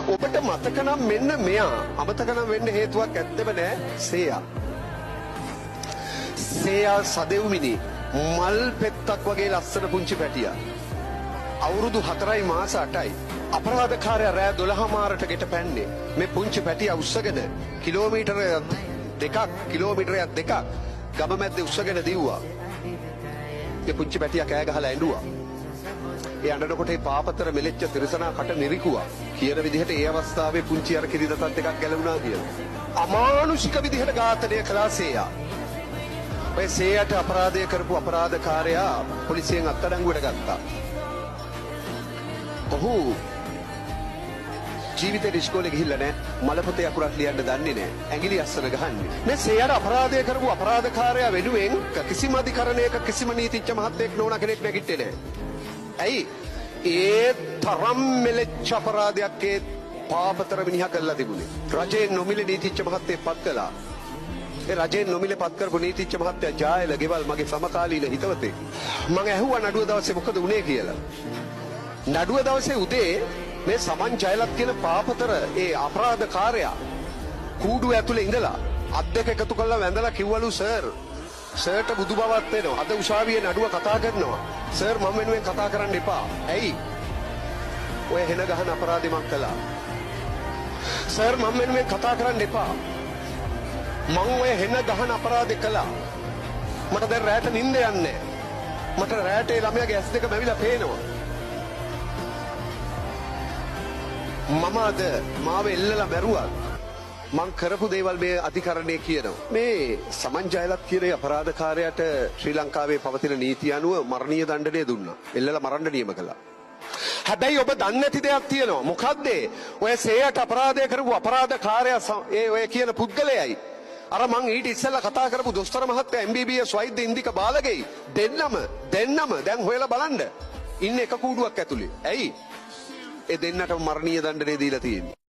ඔබට මතක නම් මෙන්න මෙයා අමතක නම් වෙන්න හේතුවක් ඇත්තෙම නෑ සේයා සදෙව්මිනි මල් පෙත්තක් වගේ ලස්සන පුංචි පැටියා අවුරුදු 4යි මාස 8යි අපරාධකාරයා රෑ 12 මාරට ගෙට පැන්නේ මේ පුංචි පැටියා උස්සගෙන කිලෝමීටරයක් දෙකක් ගම මැද්දේ උස්සගෙන දිව්වා ඒ පුංචි පැටියා කෑ ගහලා ඇඬුවා ඒ අඬනකොට ඒ පාපතර මෙලෙච්ච තිරසනා කට නිරිකුවා කියන විදිහට ඒ අවස්ථාවේ පුංචි අර කිරිදතත් එකක් ගැලවුණා කියලා අමානුෂික විදිහට ඝාතනය කළා සේයා ඔය සේයට අපරාධය කරපු අපරාධකාරයා පොලිසියෙන් අත්අඩංගුවට ගත්තා ඔහු ජීවිතේ ඉස්කෝලේ ගිහිල්ලා නැහැ මල පොතේ අකුරක් ලියන්න දන්නේ නැහැ ඇඟිලි අස්සන ගහන්නේ මේ සේයට අපරාධය කරපු අපරාධකාරයා වෙනුවෙන් කිසිම අධිකරණයක කිසිම නීතිඥ මහත්තයෙක් නෝනා කෙනෙක් නැගිට්ටේ නැහැ ඇයි ඒ තරම් මෙලෙච්ච අපරාධයක් ඒ පාපතර මිනිහා කළා තිබුණේ රජේ නොමිලේ නීතිඥ මහත්තයෙක් පත් කළා ඒ රජේ නොමිලේ පත් කරපු නීතිඥ මහත්තයා ජායල ගෙවල් මගේ සමකාලීන හිතවතෙක් මම ඇහුවා නඩුව දවසේ මොකද වුනේ කියලා නඩුව දවසේ උදේ මේ සමන් ජයලත් කියන පාපතර ඒ අපරාධකාරයා කූඩුව ඇතුලේ ඉඳලා අත් දෙක එකතු කරලා වැඳලා කිව්වලු සර්ට බුදු බවත් වෙනවා අද උසාවියේ නඩුව කතා කරනවා සර් මම වෙනුවෙන් කතා කරන්න එපා ඇයි ඔය හෙන ගහන අපරාධෙ මං කළා සර් මම වෙනුවෙන් කතා කරන්න එපා මං ඔය හෙන ගහන අපරාධෙ කළා මට දැන් රැට නිින්ද යන්නේ මට රැට ඒ ළමයාගේ ඇස් දෙක මැවිලා පේනවා මම අද මාව එල්ලලා මැරුවා මං කරපු දේවල් මේ අධිකරණයේ කියනවා මේ සමන් ජයලත් කියන අපරාධකාරයාට ශ්‍රී ලංකාවේ පවතින නීතිය අනුව මරණීය දඬුවම දුන්නා එල්ලලා මරන්න නියම කළා හැබැයි ඔබ දන්නේ නැති දෙයක් තියෙනවා මොකද්ද ඔය සේයට අපරාධය කරපු අපරාධකාරයා ඔය කියන පුද්ගලයයි අර මං ඊට ඉස්සෙල්ලා කතා කරපු දොස්තර මහත්තයා MBBS වෛද්‍ය ඉන්දික බාලගෙයි දෙන්නම දැන් හොයලා බලන්න ඉන්නේ එක කූඩුවක් ඇතුලේ ඇයි ඒ දෙන්නට මරණීය දඬුවම දීලා තියෙන්නේ